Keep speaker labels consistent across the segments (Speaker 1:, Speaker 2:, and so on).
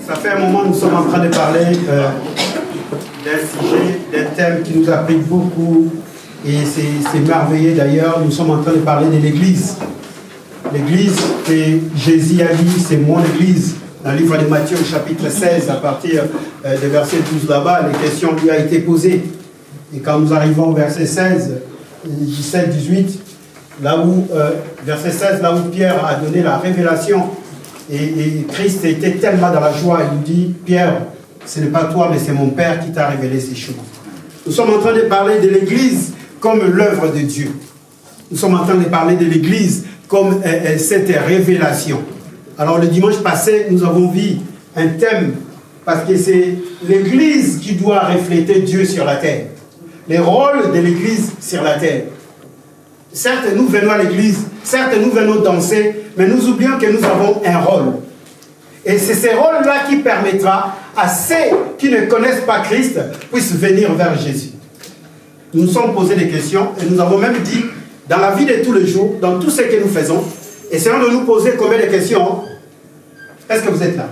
Speaker 1: Ça fait un moment que nous sommes en train de parler d'un sujet, d'un thème qui nous a pris beaucoup et c'est merveilleux d'ailleurs. Nous sommes en train de parler de l'Église. L'Église que Jésus a dit, c'est mon Église. Dans le livre de Matthieu, chapitre 16, à partir de verset 12 là-bas, les questions lui ont été posées. Et quand nous arrivons au verset 16, 17, 18, là où, verset 16, là où Pierre a donné la révélation, et Christ était tellement dans la joie, il nous dit, Pierre, ce n'est pas toi, mais c'est mon Père qui t'a révélé ces choses. Nous sommes en train de parler de l'Église comme l'œuvre de Dieu. Nous sommes en train de parler de l'Église comme cette révélation. Alors le dimanche passé, nous avons vu un thème, parce que c'est l'Église qui doit refléter Dieu sur la terre. Les rôles de l'Église sur la terre. Certes, nous venons à l'Église, certes, nous venons danser, mais nous oublions que nous avons un rôle. Et c'est ce rôle-là qui permettra à ceux qui ne connaissent pas Christ puissent venir vers Jésus. Nous nous sommes posé des questions et nous avons même dit, dans la vie de tous les jours, dans tout ce que nous faisons, essayons de nous poser combien de questions? Est-ce que vous êtes là?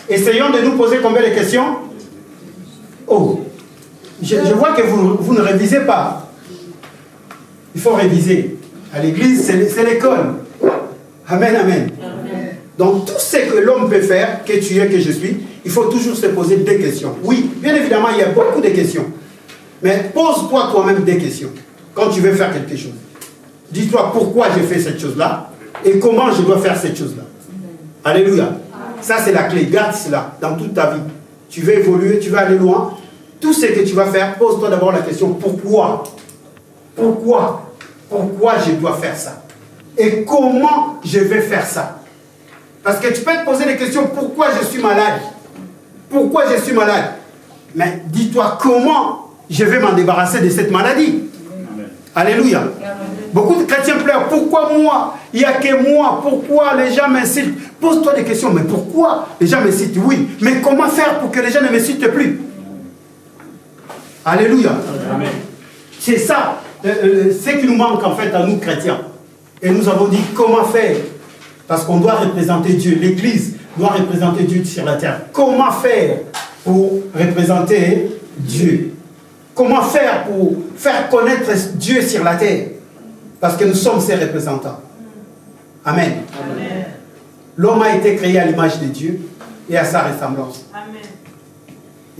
Speaker 1: Essayons de nous poser combien de questions? Oh, je vois que vous ne révisez pas. Il faut réviser. À l'église, c'est l'école. Amen, amen. Donc, tout ce que l'homme peut faire, que tu es, que je suis, il faut toujours se poser des questions. Oui, bien évidemment, il y a beaucoup de questions. Mais pose-toi toi-même des questions quand tu veux faire quelque chose. Dis-toi pourquoi j'ai fait cette chose-là et comment je dois faire cette chose-là. Alléluia. Ça, c'est la clé. Garde cela dans toute ta vie. Tu veux évoluer, tu veux aller loin. Tout ce que tu vas faire, pose-toi d'abord la question pourquoi? Pourquoi? Pourquoi je dois faire ça? Et comment je vais faire ça? Parce que tu peux te poser des questions, pourquoi je suis malade? Pourquoi je suis malade? Mais dis-toi comment je vais m'en débarrasser de cette maladie. Amen. Alléluia. Amen. Beaucoup de chrétiens pleurent, pourquoi moi? Il n'y a que moi, pourquoi les gens m'insultent? Pose-toi des questions, mais pourquoi les gens m'insultent? Oui, mais comment faire pour que les gens ne m'insultent plus? Alléluia. Amen. C'est ça, ce qui nous manque en fait à nous chrétiens. Et nous avons dit comment faire? Parce qu'on doit représenter Dieu. L'Église doit représenter Dieu sur la terre. Comment faire pour représenter Dieu? Comment faire pour faire connaître Dieu sur la terre? Parce que nous sommes ses représentants. Amen. Amen. L'homme a été créé à l'image de Dieu et à sa ressemblance. Amen.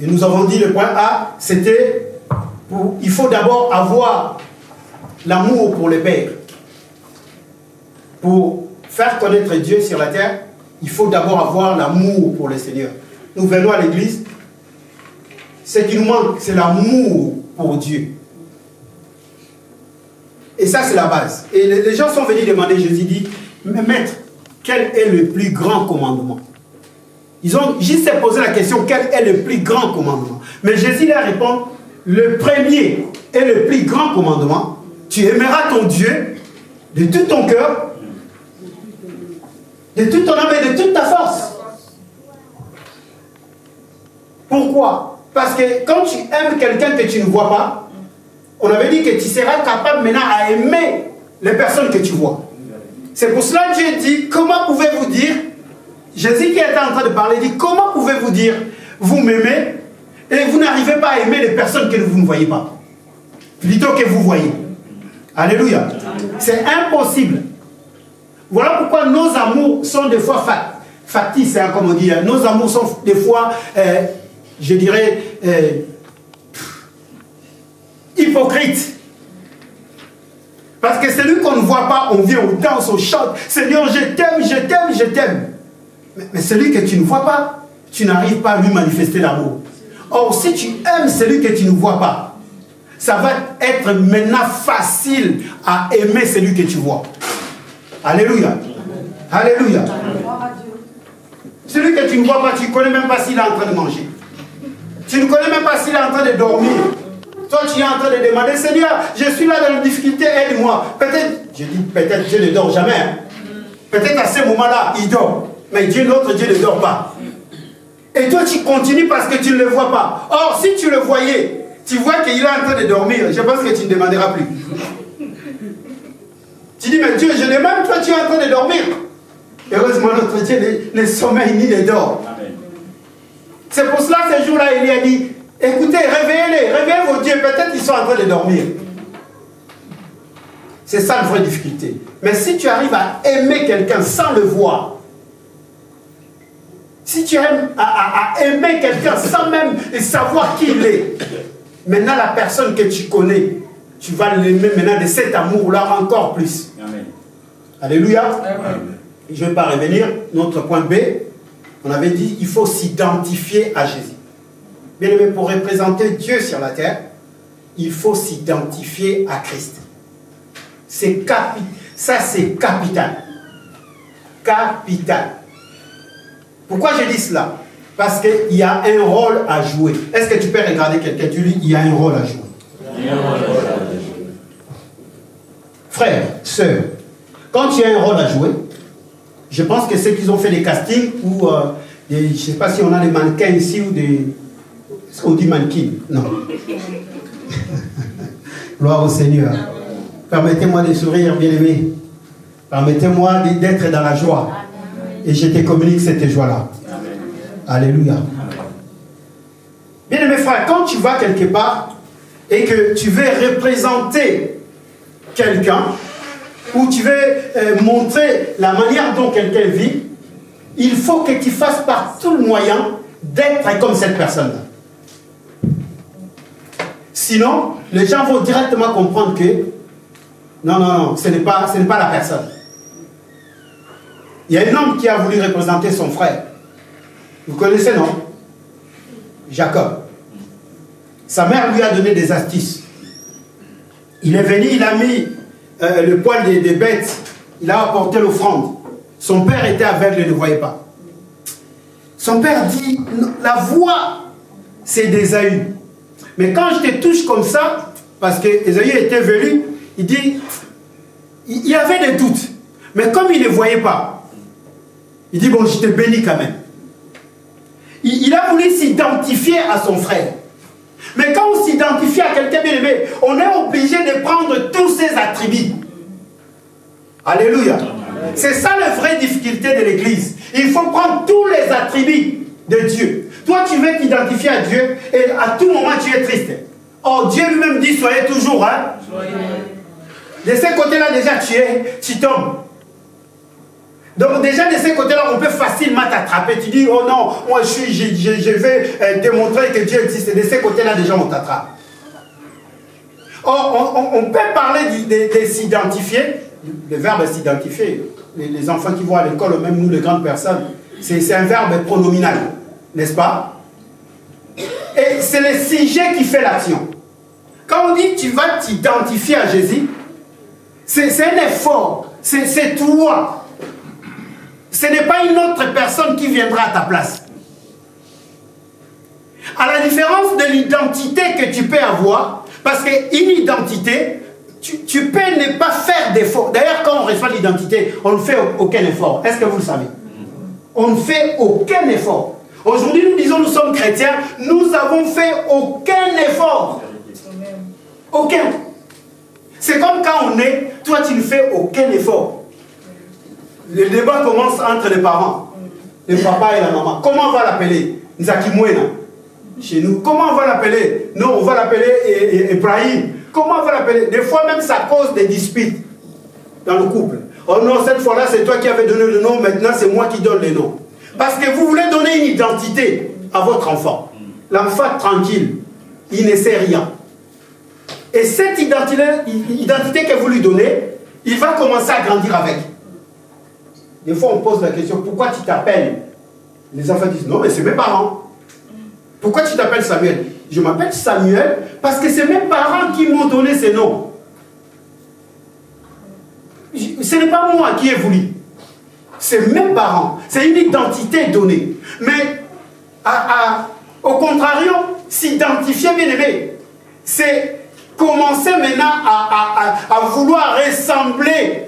Speaker 1: Et nous avons dit le point A, c'était il faut d'abord avoir l'amour pour le Père. Pour faire connaître Dieu sur la terre, il faut d'abord avoir l'amour pour le Seigneur. Nous venons à l'église, ce qui nous manque, c'est l'amour pour Dieu. Et ça, c'est la base. Et les gens sont venus demander, Jésus dit, Maître, quel est le plus grand commandement? Ils ont juste posé la question, quel est le plus grand commandement? Mais Jésus leur répond, le premier et le plus grand commandement, tu aimeras ton Dieu de tout ton cœur, de toute ton âme et de toute ta force. Pourquoi? Parce que quand tu aimes quelqu'un que tu ne vois pas, on avait dit que tu seras capable maintenant à aimer les personnes que tu vois. C'est pour cela que Dieu dit, comment pouvez-vous dire, Jésus qui était en train de parler dit, comment pouvez-vous dire, vous m'aimez, et vous n'arrivez pas à aimer les personnes que vous ne voyez pas, plutôt que vous voyez. Alléluia. C'est impossible. Voilà pourquoi nos amours sont des fois factices, hein, comme on dit. Nos amours sont des fois, je dirais, hypocrites. Parce que celui qu'on ne voit pas, on vient, on danse, on chante. Seigneur, je t'aime, je t'aime, je t'aime. Mais celui que tu ne vois pas, tu n'arrives pas à lui manifester l'amour. Or, si tu aimes celui que tu ne vois pas, ça va être maintenant facile à aimer celui que tu vois. Alléluia. Alléluia. Celui que tu ne vois pas, tu ne connais même pas s'il est en train de manger. Tu ne connais même pas s'il est en train de dormir. Toi, tu es en train de demander, Seigneur, je suis là dans la difficulté, aide-moi. Peut-être, je dis peut-être Dieu ne dort jamais. Hein. Peut-être à ce moment-là, il dort. Mais Dieu, notre Dieu ne dort pas. Et toi, tu continues parce que tu ne le vois pas. Or, si tu le voyais, tu vois qu'il est en train de dormir, je pense que tu ne demanderas plus. Tu dis, mais Dieu, je demande, toi, tu es en train de dormir. Heureusement, notre Dieu ne sommeille ni ne dort. Amen. C'est pour cela, ces jours-là, il a dit, écoutez, réveillez-les, réveillez vos dieux, peut-être qu'ils sont en train de dormir. C'est ça la vraie difficulté. Mais si tu arrives à aimer quelqu'un sans le voir, si tu aimes à aimer quelqu'un sans même savoir qui il est, maintenant la personne que tu connais, tu vas l'aimer maintenant de cet amour-là encore plus. Amen. Alléluia. Amen. Je ne vais pas revenir. Notre point B, on avait dit il faut s'identifier à Jésus. Bien aimé, pour représenter Dieu sur la terre, il faut s'identifier à Christ. Ça, c'est capital. Capital. Pourquoi je dis cela? Parce qu'il y a un rôle à jouer. Est-ce que tu peux regarder quelqu'un? Tu dis, il y a un rôle à jouer. Frère, sœur, quand tu as un rôle à jouer, je pense que ceux qui ont fait des castings ou je ne sais pas si on a des mannequins ici ou des... On dit mannequin? Non. Gloire au Seigneur. Permettez-moi de sourire, bien-aimé. Permettez-moi d'être dans la joie. Et je te communique cette joie-là. Alléluia. Bien-aimé frère, quand tu vas quelque part et que tu veux représenter quelqu'un, ou tu veux montrer la manière dont quelqu'un vit, il faut que tu fasses par tout le moyen d'être comme cette personne-là. Sinon, les gens vont directement comprendre que non, ce n'est pas la personne. Il y a un homme qui a voulu représenter son frère. Vous connaissez, non? Jacob. Sa mère lui a donné des astuces. Il est venu, il a mis le poil des bêtes, il a apporté l'offrande. Son père était aveugle et ne voyait pas. Son père dit, la voix, c'est d'Ésaü. Mais quand je te touche comme ça, parce que Ésaü était venu, il dit, il y avait des doutes. Mais comme il ne voyait pas, il dit, bon, je te bénis quand même. Il a voulu s'identifier à son frère. Mais quand on s'identifie à quelqu'un bien aimé, on est obligé de prendre tous ses attributs. Alléluia. C'est ça la vraie difficulté de l'Église. Il faut prendre tous les attributs de Dieu. Toi, tu veux t'identifier à Dieu et à tout moment, tu es triste. Or, Dieu lui-même dit, soyez toujours. Hein? Soyez. De ce côté-là, déjà, tu tombes. Donc déjà de ces côtés-là, on peut facilement t'attraper. Tu dis, oh non, moi je vais démontrer que Dieu existe. Et de ces côtés-là, déjà on t'attrape. Or, on peut parler de s'identifier. Le verbe s'identifier. Les enfants qui vont à l'école, même nous les grandes personnes, c'est un verbe pronominal, n'est-ce pas? Et c'est le sujet qui fait l'action. Quand on dit tu vas t'identifier à Jésus, c'est un effort. C'est toi. Ce n'est pas une autre personne qui viendra à ta place. À la différence de l'identité que tu peux avoir, parce qu'une identité, tu peux ne pas faire d'effort. D'ailleurs, quand on reçoit l'identité, on ne fait aucun effort. Est-ce que vous le savez? On ne fait aucun effort. Aujourd'hui, nous disons nous sommes chrétiens, nous avons fait aucun effort. Aucun. C'est comme quand on est, toi tu ne fais aucun effort. Le débat commence entre les parents, le papa et la maman. Comment on va l'appeler? Nzakimwena. Chez nous. Comment on va l'appeler? Non, on va l'appeler Ibrahim. Comment on va l'appeler? Des fois même ça cause des disputes dans le couple. Oh non, cette fois-là c'est toi qui avais donné le nom, maintenant c'est moi qui donne le nom. Parce que vous voulez donner une identité à votre enfant. L'enfant tranquille, il ne sait rien. Et cette identité que vous lui donnez, il va commencer à grandir avec. Des fois, on pose la question, pourquoi tu t'appelles? Les enfants disent, non, mais c'est mes parents. Pourquoi tu t'appelles Samuel? Je m'appelle Samuel parce que c'est mes parents qui m'ont donné ces noms. Ce n'est pas moi qui ai voulu. C'est mes parents. C'est une identité donnée. Mais, au contrario, s'identifier, bien aimé, c'est commencer maintenant à vouloir ressembler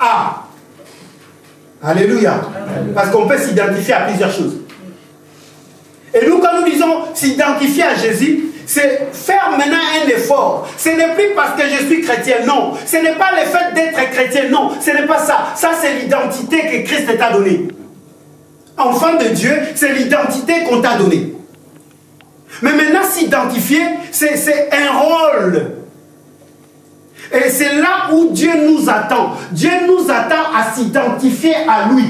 Speaker 1: à. Alléluia. Parce qu'on peut s'identifier à plusieurs choses. Et nous, quand nous disons s'identifier à Jésus, c'est faire maintenant un effort. Ce n'est plus parce que je suis chrétien, non. Ce n'est pas le fait d'être chrétien, non. Ce n'est pas ça. Ça, c'est l'identité que Christ t'a donnée. enfant de Dieu, c'est l'identité qu'on t'a donnée. Mais maintenant, s'identifier, c'est un rôle. Et c'est là où Dieu nous attend. Dieu nous attend à s'identifier à lui.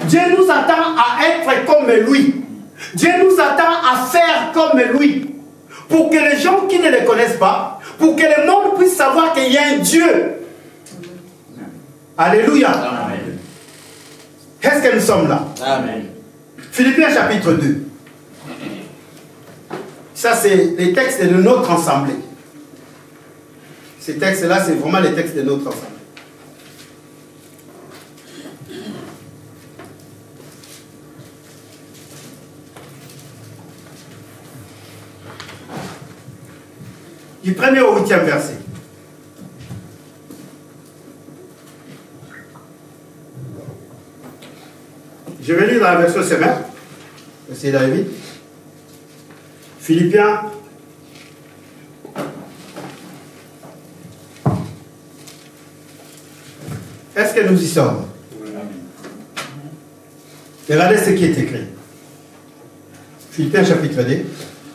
Speaker 1: Dieu nous attend à être comme lui. Dieu nous attend à faire comme lui. Pour que les gens qui ne le connaissent pas, pour que le monde puisse savoir qu'il y a un Dieu. Alléluia. Amen. Est-ce que nous sommes là? Amen. Philippiens chapitre 2. Ça, c'est les textes de notre assemblée. Ces textes-là, c'est vraiment les textes de notre assemblée. Du 1er au 8e verset. Je vais lire dans la version semaine. Essayez d'aller vite. Philippiens. Est-ce que nous y sommes? Regardez ce qui est écrit. Philippiens chapitre 2.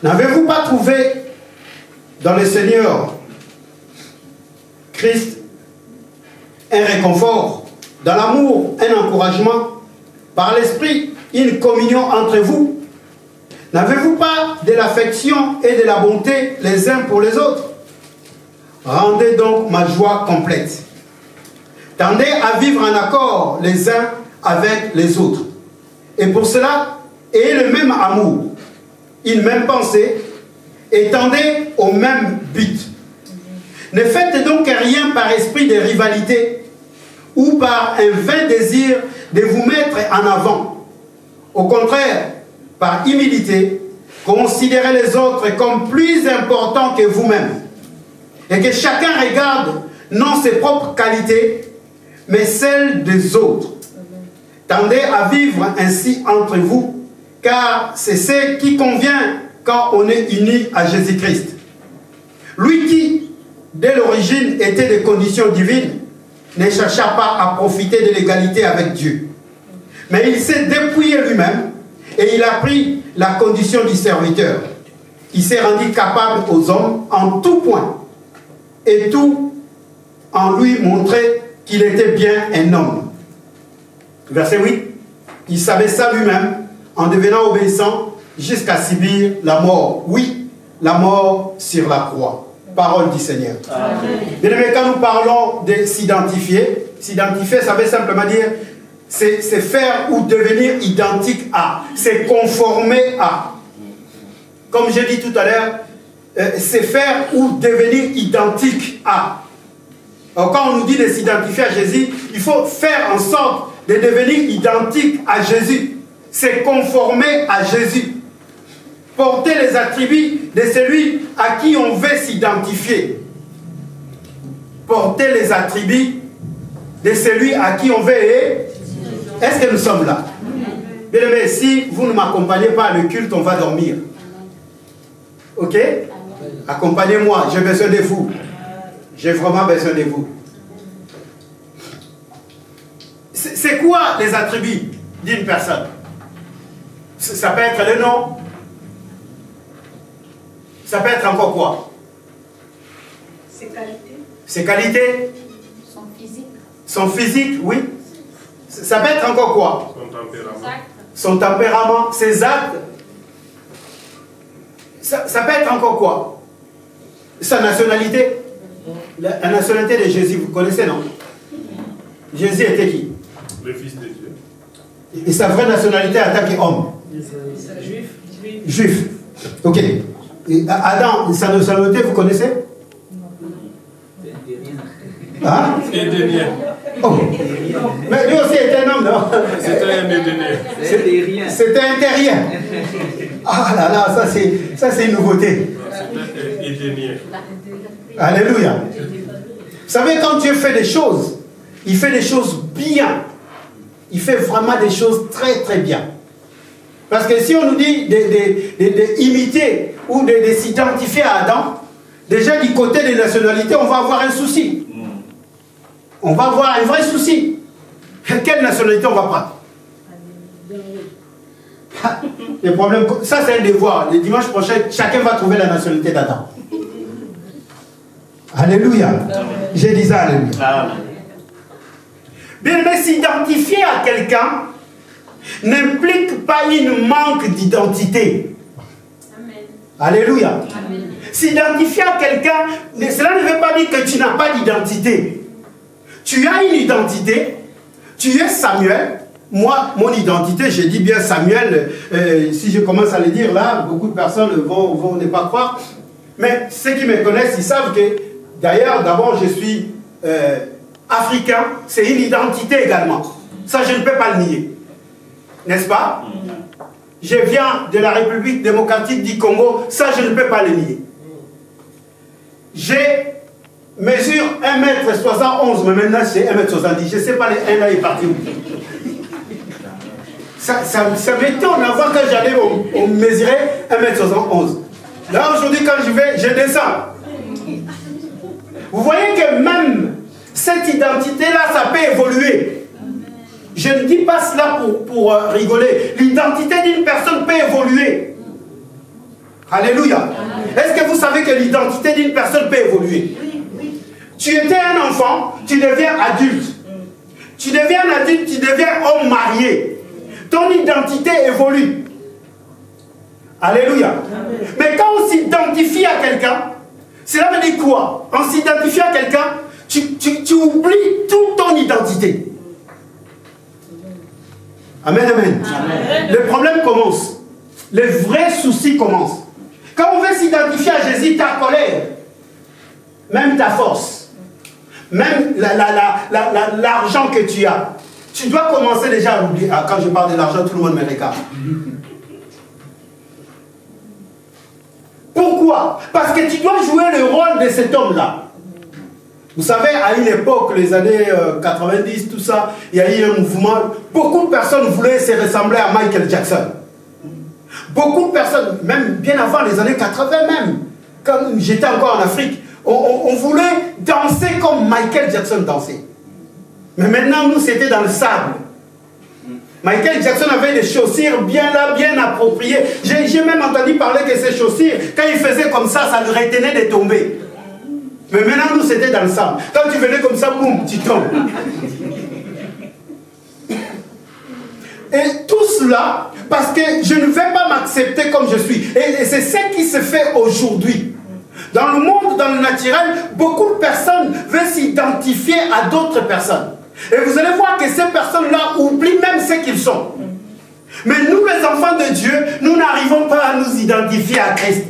Speaker 1: N'avez-vous pas trouvé dans le Seigneur Christ un réconfort, dans l'amour un encouragement, par l'Esprit une communion entre vous? N'avez-vous pas de l'affection et de la bonté les uns pour les autres? Rendez donc ma joie complète. Tendez à vivre en accord les uns avec les autres. Et pour cela, ayez le même amour, une même pensée, et tendez au même but. Ne faites donc rien par esprit de rivalité ou par un vain désir de vous mettre en avant. Au contraire, par humilité, considérez les autres comme plus importants que vous-même. Et que chacun regarde non ses propres qualités, mais celles des autres. Tendez à vivre ainsi entre vous, car c'est ce qui convient quand on est unis à Jésus-Christ. Lui qui, dès l'origine, était de conditions divines, ne chercha pas à profiter de l'égalité avec Dieu. Mais il s'est dépouillé lui-même et il a pris la condition du serviteur. Il s'est rendu capable aux hommes en tout point et tout en lui montrer qu'il était bien un homme. Verset 8. Il savait ça lui-même en devenant obéissant jusqu'à subir la mort. Oui, la mort sur la croix. Parole du Seigneur. Bien aimé, quand nous parlons de s'identifier, s'identifier, ça veut simplement dire c'est faire ou devenir identique à, c'est conformer à. Comme j'ai dit tout à l'heure, c'est faire ou devenir identique à. Alors, quand on nous dit de s'identifier à Jésus, il faut faire en sorte de devenir identique à Jésus. C'est conformer à Jésus. Porter les attributs de celui à qui on veut s'identifier. Porter les attributs de celui à qui on veut. Est-ce que nous sommes là? Bien aimé, si vous ne m'accompagnez pas à le culte, on va dormir. Ok? Accompagnez-moi, j'ai besoin de vous. J'ai vraiment besoin de vous. C'est quoi les attributs d'une personne? Ça peut être le nom. Ça peut être encore quoi?
Speaker 2: Ses qualités.
Speaker 1: Ses qualités.
Speaker 2: Son physique.
Speaker 1: Son physique, oui. Ça peut être encore quoi?
Speaker 3: Son tempérament.
Speaker 1: Son tempérament, ses actes. Ça peut être encore quoi? Sa nationalité. La nationalité de Jésus, vous connaissez, non? Jésus était qui?
Speaker 3: Le Fils de Dieu.
Speaker 1: Et sa vraie nationalité en tant qu'homme?
Speaker 2: Juif.
Speaker 1: Juif. Ok. Et Adam, sa nationalité, vous connaissez? Hein?
Speaker 3: Édénien.
Speaker 1: Oh. Mais lui aussi était un homme, non?
Speaker 3: C'était un Édénien.
Speaker 1: C'était un terrien. Ah là là, ça c'est une nouveauté.
Speaker 3: C'était Édénien.
Speaker 1: Alléluia. Vous savez, quand Dieu fait des choses, il fait des choses bien. Il fait vraiment des choses très très bien. Parce que si on nous dit d'imiter ou de s'identifier à Adam, déjà du côté des nationalités, on va avoir un souci. On va avoir un vrai souci. Quelle nationalité on va prendre? Les problèmes, ça c'est un devoir. Le dimanche prochain, chacun va trouver la nationalité d'Adam. Alléluia. J'ai dit ça, alléluia. Bien, mais s'identifier à quelqu'un n'implique pas une manque d'identité. Alléluia. S'identifier à quelqu'un, cela ne veut pas dire que tu n'as pas d'identité. Tu as une identité. Tu es Samuel. Moi, mon identité, je dis bien Samuel. Si je commence à le dire là, beaucoup de personnes vont ne pas croire. Mais ceux qui me connaissent, ils savent que, d'ailleurs, d'abord, je suis africain. C'est une identité également. Ça, je ne peux pas le nier. N'est-ce pas? Je viens de la République démocratique du Congo. Ça, je ne peux pas le nier. Je mesure 1m71, mais maintenant c'est 1m70. Je ne sais pas, les 1 là est parti où. Ça m'étonne avant que j'allais on mesurer 1m71. Là aujourd'hui quand je vais, je descends. Vous voyez que même cette identité-là, ça peut évoluer. Je ne dis pas cela pour rigoler. L'identité d'une personne peut évoluer. Alléluia. Est-ce que vous savez que l'identité d'une personne peut évoluer? Tu étais un enfant, tu deviens adulte. Tu deviens un adulte, tu deviens homme marié. Ton identité évolue. Alléluia. Mais quand on s'identifie à quelqu'un, cela veut dire quoi? En s'identifiant à quelqu'un, tu oublies toute ton identité. Amen, amen. Le problème commence. Les vrais soucis commencent. Quand on veut s'identifier à Jésus, ta colère, même ta force, même l'argent que tu as, tu dois commencer déjà à l'oublier. Ah, quand je parle de l'argent, tout le monde me regarde. Pourquoi? Parce que tu dois jouer le rôle de cet homme-là. Vous savez, à une époque, les années 90, tout ça, il y a eu un mouvement. Beaucoup de personnes voulaient se ressembler à Michael Jackson. Beaucoup de personnes, même bien avant les années 80 même, quand j'étais encore en Afrique, on voulait danser comme Michael Jackson dansait. Mais maintenant, nous, c'était dans le sable. Michael Jackson avait des chaussures bien là, bien appropriées. J'ai même entendu parler que ces chaussures, quand il faisait comme ça le retenait de tomber. Mais maintenant, nous, c'était dans le sable. Quand tu venais comme ça, boum, tu tombes. Et tout cela, parce que je ne vais pas m'accepter comme je suis. Et c'est ce qui se fait aujourd'hui. Dans le monde, dans le naturel, beaucoup de personnes veulent s'identifier à d'autres personnes. Et vous allez voir que ces personnes-là oublient même ce qu'ils sont. Mais nous, les enfants de Dieu, nous n'arrivons pas à nous identifier à Christ.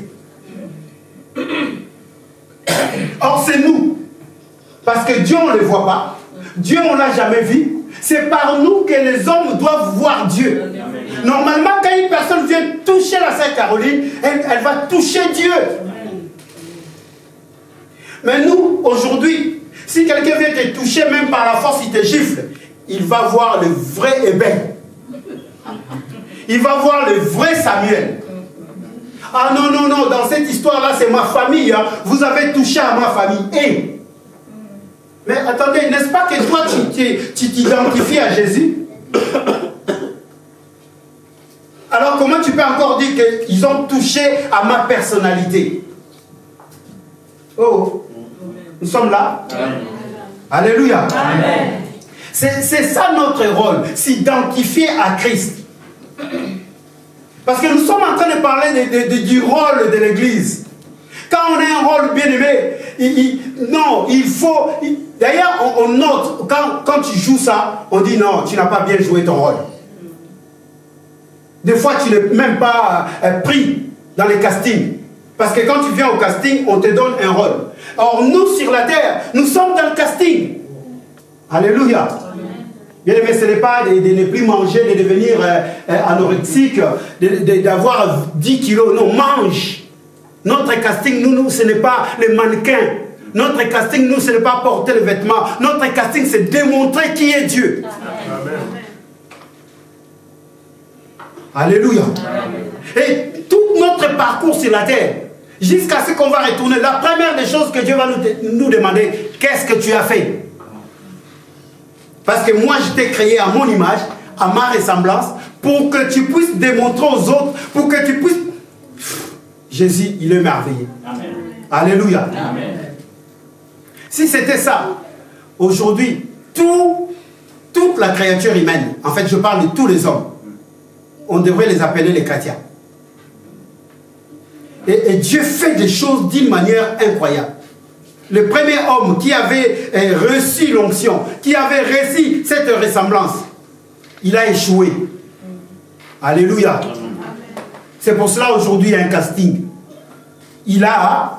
Speaker 1: Or, c'est nous. Parce que Dieu, on ne le voit pas. Dieu, on ne l'a jamais vu. C'est par nous que les hommes doivent voir Dieu. Normalement, quand une personne vient toucher la Sœur Caroline, elle va toucher Dieu. Mais nous, aujourd'hui, si quelqu'un vient te toucher, même par la force, il te gifle, il va voir le vrai ébène. Il va voir le vrai Samuel. Ah non, non, non, dans cette histoire-là, c'est ma famille. Hein. Vous avez touché à ma famille. Et, mais attendez, n'est-ce pas que toi, tu t'identifies à Jésus? Alors comment tu peux encore dire qu'ils ont touché à ma personnalité? Oh, nous sommes là. Amen. Alléluia. C'est ça notre rôle, s'identifier à Christ. Parce que nous sommes en train de parler du rôle de l'Église. Quand on a un rôle bien aimé, non, il faut... D'ailleurs, on note, quand tu joues ça, on dit non, tu n'as pas bien joué ton rôle. Des fois, tu n'es même pas pris dans les castings. Parce que quand tu viens au casting, on te donne un rôle. Or, nous, sur la terre, nous sommes dans le casting. Alléluia. Bien aimé, ce n'est pas de ne plus manger, de devenir anorexique, d'avoir 10 kilos. Non, mange. Notre casting, nous, ce n'est pas les mannequins. Notre casting, nous, ce n'est pas porter les vêtements. Notre casting, c'est démontrer qui est Dieu. Amen. Alléluia. Amen. Et tout notre parcours sur la terre, jusqu'à ce qu'on va retourner, la première des choses que Dieu va nous demander, qu'est-ce que tu as fait? Parce que moi, je t'ai créé à mon image, à ma ressemblance, pour que tu puisses démontrer aux autres, pour que tu puisses... Jésus, il est merveilleux.
Speaker 4: Amen.
Speaker 1: Alléluia.
Speaker 4: Amen.
Speaker 1: Si c'était ça, aujourd'hui, toute la créature humaine, en fait je parle de tous les hommes, on devrait les appeler les chrétiens. Et Dieu fait des choses d'une manière incroyable. Le premier homme qui avait reçu l'onction, qui avait reçu cette ressemblance, il a échoué. Alléluia. C'est pour cela aujourd'hui il y a un casting. Il a...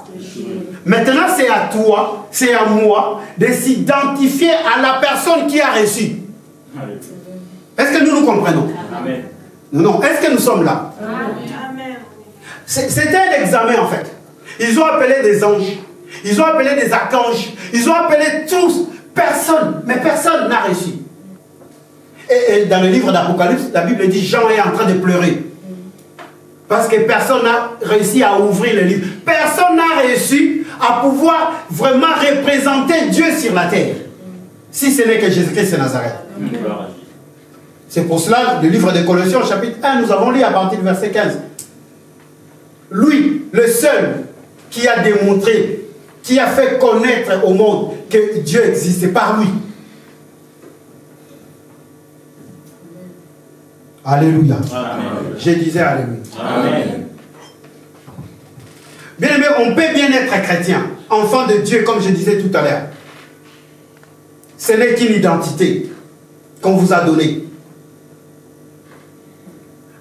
Speaker 1: Maintenant c'est à toi, c'est à moi de s'identifier à la personne qui a reçu. Est-ce que nous nous comprenons?
Speaker 4: Amen.
Speaker 1: Non, est-ce que nous sommes là?
Speaker 2: Amen.
Speaker 1: C'était un examen en fait. Ils ont appelé des anges, ils ont appelé des archanges, ils ont appelé tous, personne, mais personne n'a reçu. Et dans le livre d'Apocalypse, la Bible dit Jean est en train de pleurer. Parce que personne n'a réussi à ouvrir le livre. Personne n'a réussi à pouvoir vraiment représenter Dieu sur la terre. Si ce n'est que Jésus-Christ de Nazareth. C'est pour cela, le livre de Colossiens, chapitre 1, nous avons lu à partir du verset 15. Lui, le seul qui a démontré, qui a fait connaître au monde que Dieu existe, c'est par lui. Alléluia.
Speaker 4: Amen.
Speaker 1: Je disais Alléluia.
Speaker 4: Amen.
Speaker 1: Bien aimé, on peut bien être chrétien, enfant de Dieu, comme je disais tout à l'heure. Ce n'est qu'une identité qu'on vous a donnée.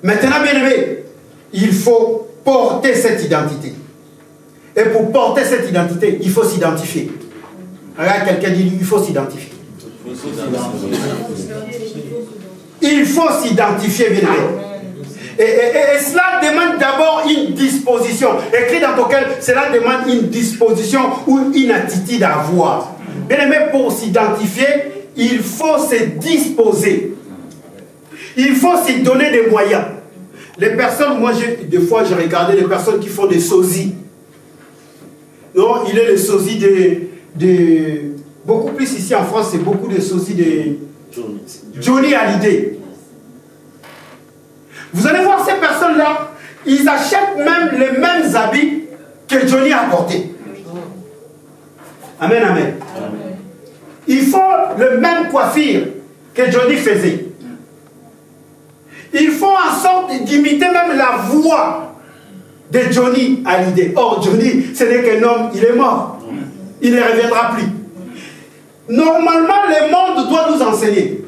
Speaker 1: Maintenant, bien aimé, il faut porter cette identité. Et pour porter cette identité, il faut s'identifier. Regarde, quelqu'un dit, il faut s'identifier. Il faut s'identifier, bien aimé. Et cela demande d'abord une disposition. Écrit dans ton cœur, cela demande une disposition ou une attitude à avoir. Bien aimé, pour s'identifier, il faut se disposer. Il faut s'y donner des moyens. Les personnes, moi, des fois, j'ai regardé les personnes qui font des sosies. Non, il est le sosie de beaucoup plus ici en France, c'est beaucoup de sosies de Johnny Hallyday. Vous allez voir ces personnes-là, ils achètent même les mêmes habits que Johnny a portés. Amen, amen. Ils font le même coiffure que Johnny faisait. Ils font en sorte d'imiter même la voix de Johnny Hallyday. Or, Johnny, ce n'est qu'un homme, il est mort. Il ne reviendra plus. Normalement, le monde doit nous enseigner.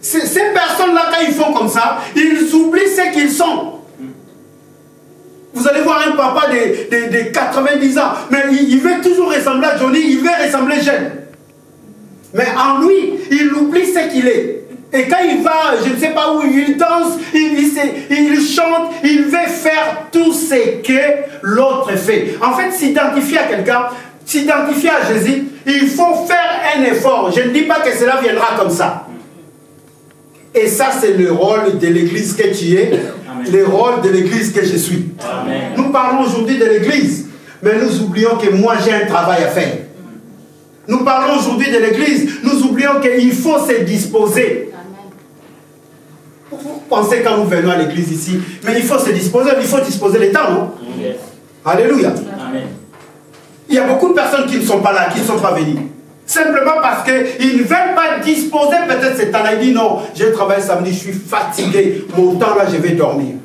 Speaker 1: Ces personnes-là, quand ils font comme ça, ils oublient ce qu'ils sont. Vous allez voir un papa de 90 ans, mais il veut toujours ressembler à Johnny, il veut ressembler jeune. Mais en lui, il oublie ce qu'il est. Et quand il va, je ne sais pas où, il danse, il chante, il veut faire tout ce que l'autre fait. En fait, s'identifier à quelqu'un, s'identifier à Jésus, il faut faire un effort. Je ne dis pas que cela viendra comme ça. Et ça, c'est le rôle de l'église que tu es, Amen. Le rôle de l'église que je suis. Amen. Nous parlons aujourd'hui de l'église, mais nous oublions que moi, j'ai un travail à faire. Nous parlons aujourd'hui de l'église, nous oublions qu'il faut se disposer. Vous pensez quand nous venons à l'église ici, mais il faut se disposer, il faut disposer les temps, non? Yes. Alléluia. Amen. Il y a beaucoup de personnes qui ne sont pas là, qui ne sont pas venues. Simplement parce qu'ils ne veulent pas disposer peut-être cet temps-là. Ils disent non, j'ai travaillé samedi, je suis fatigué, mon temps là, je vais dormir.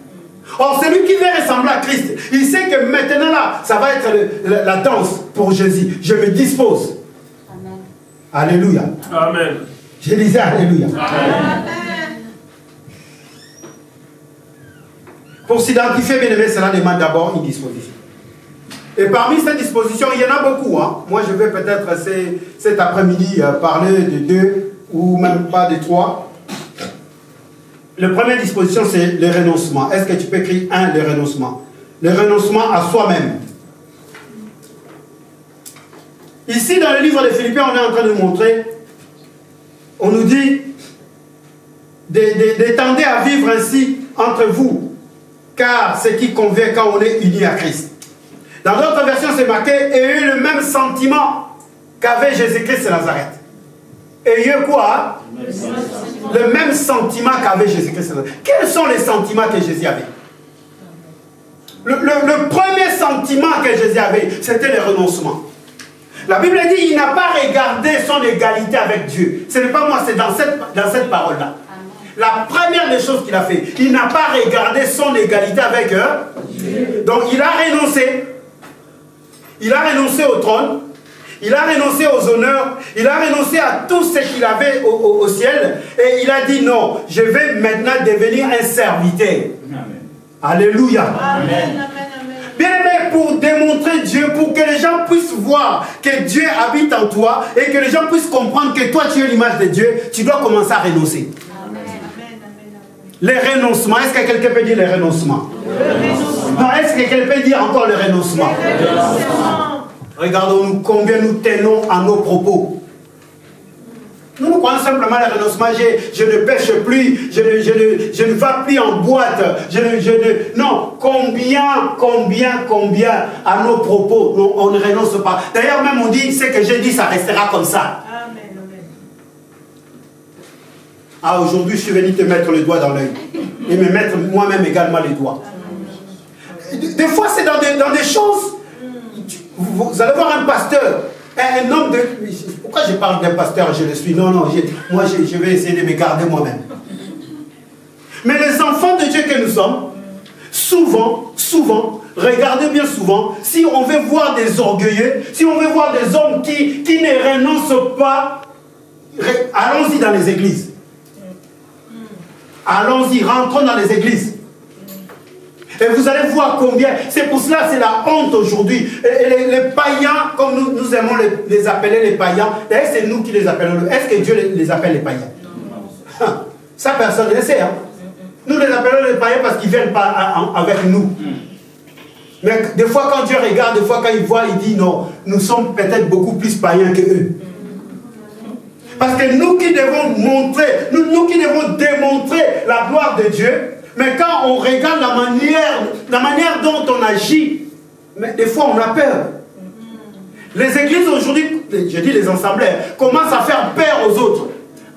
Speaker 1: Or, celui qui veut ressembler à Christ, il sait que maintenant là, ça va être la danse pour Jésus. Je me dispose. Amen. Alléluia.
Speaker 3: Amen.
Speaker 1: Je disais Alléluia.
Speaker 3: Amen.
Speaker 1: Pour s'identifier, bien aimé, cela demande d'abord une disposition. Et parmi ces dispositions, il y en a beaucoup. Hein. Moi, je vais peut-être cet après-midi parler de 2 ou même pas de 3. La première disposition, c'est le renoncement. Est-ce que tu peux écrire le renoncement? Le renoncement à soi-même. Ici, dans le livre de Philippiens, on est en train de montrer, on nous dit d'étendre à vivre ainsi entre vous, car c'est qui convient quand on est unis à Christ. Dans d'autres versions, c'est marqué « et eu le même sentiment qu'avait Jésus-Christ de Nazareth ». ayez quoi? Le même sentiment qu'avait Jésus-Christ. Quels sont les sentiments que Jésus avait? Le premier sentiment que Jésus avait, c'était le renoncement. La Bible dit, il n'a pas regardé son égalité avec Dieu. Ce n'est pas moi, c'est dans cette parole-là. La première des choses qu'il a fait, il n'a pas regardé son égalité avec eux. Donc il a renoncé. Il a renoncé au trône. Il a renoncé aux honneurs. Il a renoncé à tout ce qu'il avait au ciel. Et il a dit non, je vais maintenant devenir un serviteur. Amen. Alléluia. Amen. Bien aimé, pour démontrer Dieu, pour que les gens puissent voir que Dieu habite en toi et que les gens puissent comprendre que toi tu es l'image de Dieu, tu dois commencer à renoncer. Amen. Les renoncements, est-ce que quelqu'un peut dire les renoncements? Non, est-ce que quelqu'un peut dire encore le renoncement? Regardons-nous combien nous tenons à nos propos. Nous croyons simplement le renoncement. Je ne pêche plus, je ne vais plus en boîte. Non, combien à nos propos, on ne renonce pas. D'ailleurs, même on dit, ce que j'ai dit, ça restera comme ça. Amen, amen. Ah, aujourd'hui, je suis venu te mettre le doigt dans l'œil. Et me mettre moi-même également les doigts. Des fois, c'est dans des choses. Vous allez voir un pasteur. Un homme de... Pourquoi je parle d'un pasteur, je le suis? Non, moi je vais essayer de me garder moi-même. Mais les enfants de Dieu que nous sommes, souvent, regardez bien souvent, si on veut voir des orgueilleux, si on veut voir des hommes qui ne renoncent pas, allons-y dans les églises. Allons-y, rentrons dans les églises. Et vous allez voir combien, c'est pour cela, c'est la honte aujourd'hui. Et les païens, comme nous aimons les appeler les païens, d'ailleurs c'est nous qui les appelons. Est-ce que Dieu les appelle les païens? Ça personne ne le sait. Hein? Nous les appelons les païens parce qu'ils ne viennent pas avec nous. Mais des fois quand Dieu regarde, des fois quand il voit, il dit non, nous sommes peut-être beaucoup plus païens que eux. Parce que nous qui devons montrer, nous qui devons démontrer la gloire de Dieu. Mais quand on regarde la manière dont on agit, mais des fois on a peur. Les églises aujourd'hui, je dis les assemblées, commencent à faire peur aux autres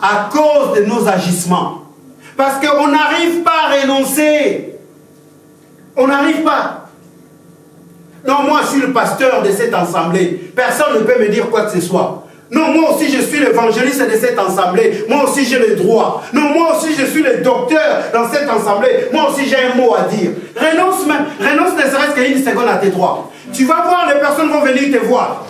Speaker 1: à cause de nos agissements. Parce qu'on n'arrive pas à renoncer. On n'arrive pas. Non, moi je suis le pasteur de cette assemblée. Personne ne peut me dire quoi que ce soit. Non, moi aussi je suis l'évangéliste de cette assemblée. Moi aussi j'ai le droit. Non, moi aussi je suis le docteur dans cette assemblée. Moi aussi j'ai un mot à dire. Renonce ne serait-ce qu'une seconde à tes droits. Tu vas voir, les personnes vont venir te voir.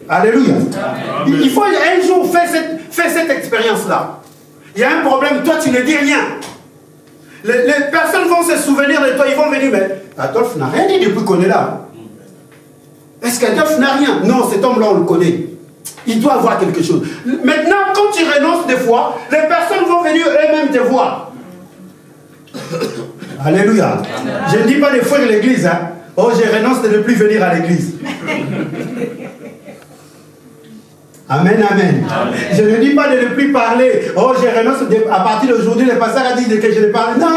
Speaker 1: Alléluia. Amen. Il faut un jour faire cette expérience-là. Il y a un problème, toi tu ne dis rien. Les personnes vont se souvenir de toi, ils vont venir, mais Adolphe n'a rien dit depuis qu'on est là. Est-ce qu'Adolphe n'a rien? Non, cet homme-là on le connaît. Il doit avoir quelque chose. Maintenant, quand tu renonces des fois, les personnes vont venir eux-mêmes te voir. Alléluia. Amen. Je ne dis pas de fuir l'église. Hein. Oh, je renonce de ne plus venir à l'église. Amen, amen. Amen. Je ne dis pas de ne plus parler. Oh, je renonce à partir d'aujourd'hui, le pasteur a dit que je ne parle. Non.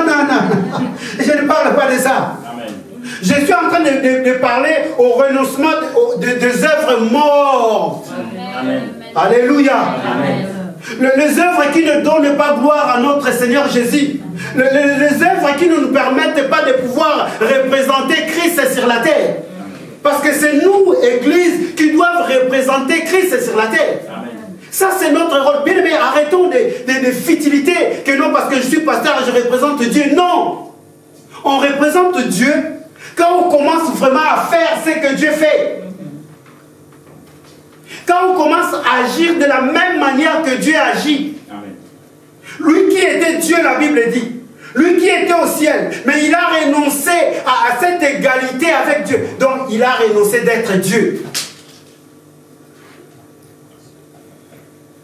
Speaker 1: Je ne parle pas de ça. Amen. Je suis en train de parler au renoncement des œuvres mortes. Amen. Alléluia. Amen. Les œuvres qui ne donnent pas gloire à notre Seigneur Jésus. Les œuvres qui ne nous permettent pas de pouvoir représenter Christ sur la terre. Parce que c'est nous, Église, qui doivent représenter Christ sur la terre. Amen. Ça, c'est notre rôle. Bien aimé, arrêtons des futilités. Que non, parce que je suis pasteur, je représente Dieu. Non. On représente Dieu quand on commence vraiment à faire ce que Dieu fait. Quand on commence à agir de la même manière que Dieu agit. Amen. Lui qui était Dieu, la Bible dit. Lui qui était au ciel, mais il a renoncé à cette égalité avec Dieu. Donc, il a renoncé d'être Dieu.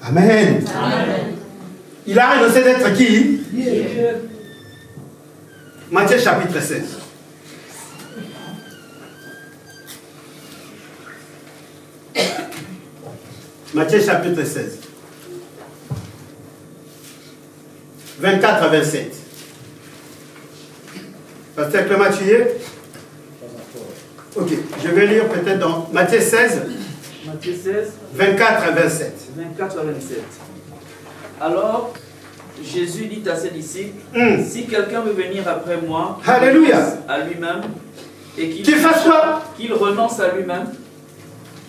Speaker 1: Amen. Amen. Il a renoncé d'être qui? Dieu. Matthieu chapitre 16. Matthieu chapitre 16. 24 à 27. Pasteur Clément, tu y es? Ok, je vais lire peut-être dans Matthieu 16,
Speaker 4: Matthieu 16.
Speaker 1: 24 à 27.
Speaker 4: 24 à 27. Alors, Jésus dit à ses disciples, si quelqu'un veut venir après moi,
Speaker 1: Alléluia.
Speaker 4: à lui-même, et
Speaker 1: Qu'il fasse quoi?
Speaker 4: Qu'il renonce à lui-même.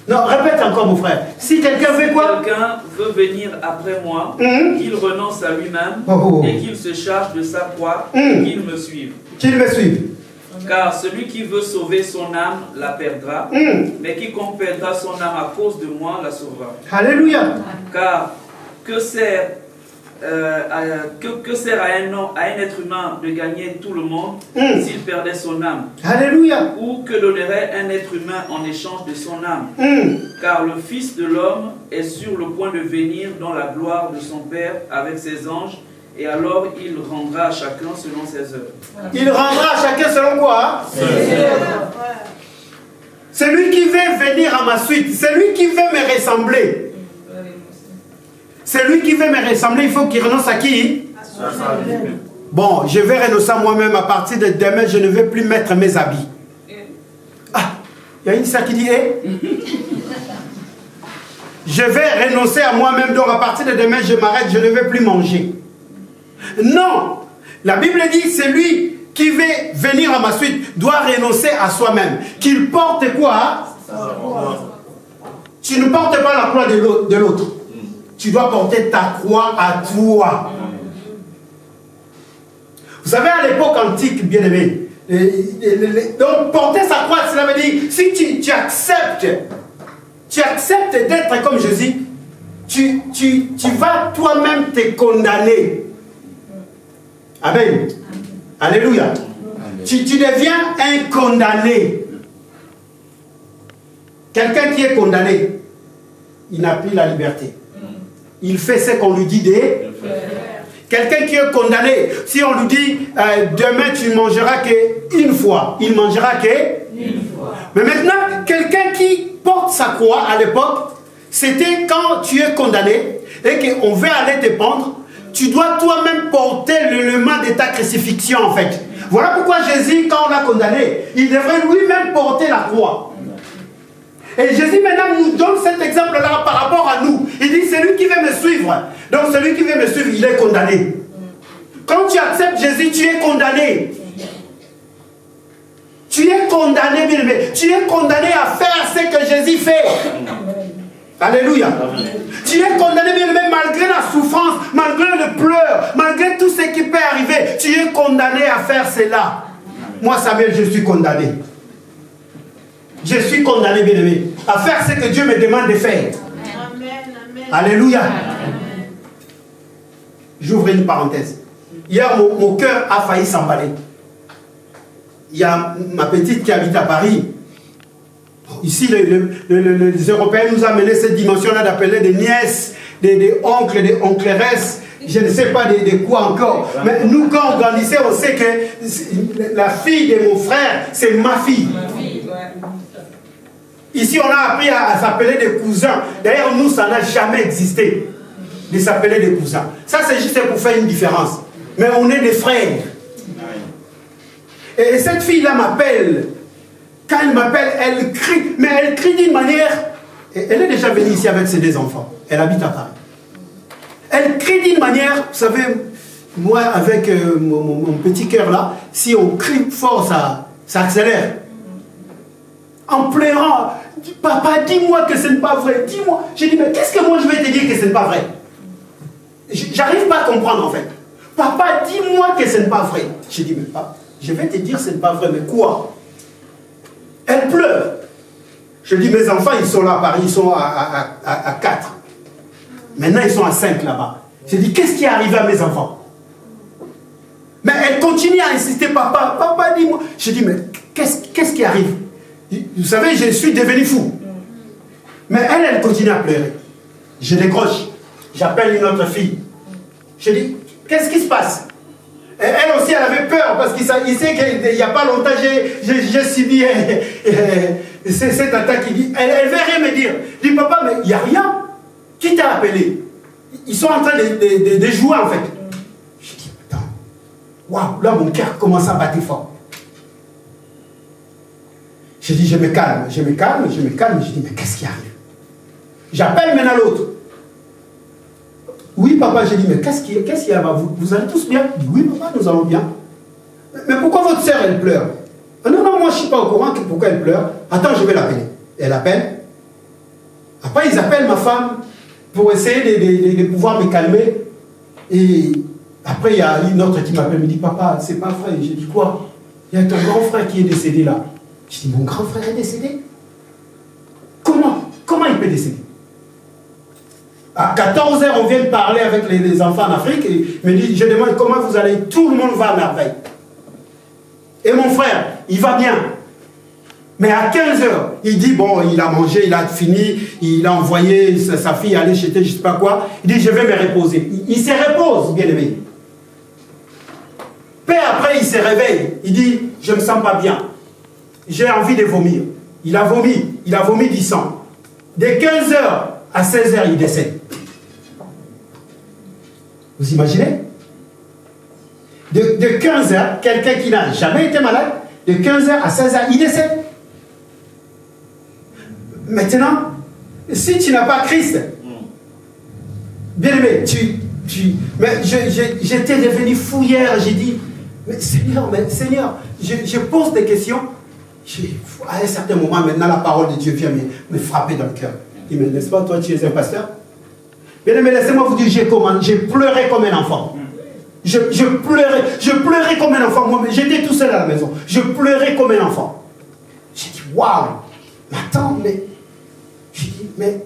Speaker 1: Non, répète encore mon frère. Si quelqu'un veut quoi?
Speaker 4: Quelqu'un veut venir après moi, qu'il renonce à lui-même et qu'il se charge de sa croix, qu'il me suive.
Speaker 1: Qu'il me suive.
Speaker 4: Car celui qui veut sauver son âme la perdra, mais quiconque perdra son âme à cause de moi la sauvera.
Speaker 1: Alléluia.
Speaker 4: Car que sert à un être humain de gagner tout le monde s'il perdait son âme?
Speaker 1: Alléluia.
Speaker 4: Ou que donnerait un être humain en échange de son âme? Car le Fils de l'homme est sur le point de venir dans la gloire de son Père avec ses anges, et alors il rendra à chacun selon ses œuvres.
Speaker 1: Il rendra à chacun selon quoi? Celui qui veut venir à ma suite, celui qui veut me ressembler. Celui qui veut me ressembler, il faut qu'il renonce à qui? Bon, je vais renoncer à moi-même. À partir de demain, je ne vais plus mettre mes habits. Ah, il y a une sœur qui dit, je vais renoncer à moi-même, donc à partir de demain, je m'arrête, je ne vais plus manger. Non, la Bible dit, celui qui veut venir à ma suite doit renoncer à soi-même. Qu'il porte quoi? Tu ne portes pas la croix de l'autre. Tu dois porter ta croix à toi. Vous savez, à l'époque antique, bien aimé, donc porter sa croix, cela veut dire, si tu acceptes d'être comme Jésus, tu vas toi-même te condamner. Amen. Alléluia. Tu deviens un condamné. Quelqu'un qui est condamné, il n'a plus la liberté. Il fait ce qu'on lui dit de faire. Quelqu'un qui est condamné, si on lui dit demain tu ne mangeras qu'une fois, il ne mangera qu'une fois. Mais maintenant, quelqu'un qui porte sa croix à l'époque, c'était quand tu es condamné et qu'on veut aller te prendre, tu dois toi-même porter l'élément de ta crucifixion en fait. Voilà pourquoi Jésus, quand on l'a condamné, il devrait lui-même porter la croix. Et Jésus maintenant nous donne cet exemple-là par rapport à nous. Il dit, celui qui veut me suivre, donc celui qui veut me suivre, il est condamné. Quand tu acceptes Jésus, tu es condamné. Tu es condamné, bien aimé. Tu es condamné à faire ce que Jésus fait. Alléluia. Tu es condamné, bien aimé, malgré la souffrance, malgré le pleur, malgré tout ce qui peut arriver. Tu es condamné à faire cela. Moi, Samuel, je suis condamné. Je suis condamné, bien aimé, à faire ce que Dieu me demande de faire. Amen, amen. Alléluia. J'ouvre une parenthèse. Hier, mon cœur a failli s'emballer. Il y a ma petite qui habite à Paris. Ici, les Européens nous ont amené cette dimension-là d'appeler des nièces, des oncles, des oncleresses. Je ne sais pas de quoi encore. Mais nous, quand on grandissait, on sait que la fille de mon frère, c'est ma fille. Ici, on a appris à s'appeler des cousins. D'ailleurs, nous, ça n'a jamais existé de s'appeler des cousins. Ça, c'est juste pour faire une différence. Mais on est des frères. Et cette fille-là m'appelle. Quand elle m'appelle, elle crie. Mais elle crie d'une manière... Elle est déjà venue ici avec ses deux enfants. Elle habite à Paris. Elle crie d'une manière... Vous savez, moi, avec mon petit cœur là, si on crie fort, ça accélère. En pleurant, papa, dis-moi que ce n'est pas vrai, dis-moi. J'ai dit, mais qu'est-ce que moi je vais te dire que ce n'est pas vrai? J'arrive pas à comprendre en fait. Papa, dis-moi que ce n'est pas vrai. J'ai dit, mais papa, je vais te dire que ce n'est pas vrai, mais quoi? Elle pleure. Je dis, mes enfants, ils sont là à Paris, ils sont à 4. Maintenant, ils sont à 5 là-bas. J'ai dit, qu'est-ce qui est arrivé à mes enfants? Mais elle continue à insister, papa, papa, dis-moi. J'ai dit, mais qu'est-ce qui arrive? Vous savez, je suis devenu fou. Mais elle continue à pleurer. Je décroche. J'appelle une autre fille. Je dis, qu'est-ce qui se passe? Et elle aussi, elle avait peur parce qu'il sait qu'il n'y a pas longtemps, j'ai subi cette attaque. Elle ne veut rien me dire. Je dis, papa, mais il n'y a rien. Qui t'a appelé? Ils sont en train de jouer en fait. Je dis, attends. Waouh, là mon cœur commence à battre fort. Je dis, je me calme. Je dis, mais qu'est-ce qui arrive? J'appelle maintenant l'autre. Oui, papa, j'ai dit, mais qu'est-ce qu'il y a? Vous allez tous bien? Oui, papa, nous allons bien. Mais pourquoi votre sœur, elle pleure? Non, non, moi, je ne suis pas au courant pourquoi elle pleure. Attends, je vais l'appeler. Elle appelle. Après, ils appellent ma femme pour essayer de pouvoir me calmer. Et après, il y a une autre qui m'appelle, me dit, papa, c'est pas vrai. J'ai dit, quoi? Il y a ton grand frère qui est décédé là. Je dis, mon grand frère est décédé? Comment il peut décéder? À 14h, on vient de parler avec les enfants en Afrique et me dit, je demande comment vous allez. Tout le monde va à merveille. Et mon frère, il va bien. Mais à 15h, il dit, bon, il a mangé, il a fini, il a envoyé sa fille aller chez je ne sais pas quoi. Il dit, je vais me reposer. Il se repose, bien aimé. Puis après, il se réveille. Il dit, je ne me sens pas bien. J'ai envie de vomir. Il a vomi du sang. De 15h à 16h, il décède. Vous imaginez? De 15h, quelqu'un qui n'a jamais été malade, de 15h à 16h, il décède. Maintenant, si tu n'as pas Christ, bien aimé, mais j'étais devenu fou hier, j'ai dit, mais Seigneur, je pose des questions. À un certain moment, maintenant, la parole de Dieu vient me frapper dans le cœur. Il me dit, n'est-ce pas, toi, tu es un pasteur? Bien aimé, laissez-moi vous dire, j'ai pleuré comme un enfant. Je pleurais comme un enfant. Moi, j'étais tout seul à la maison. Je pleurais comme un enfant. J'ai dit, waouh, attends, mais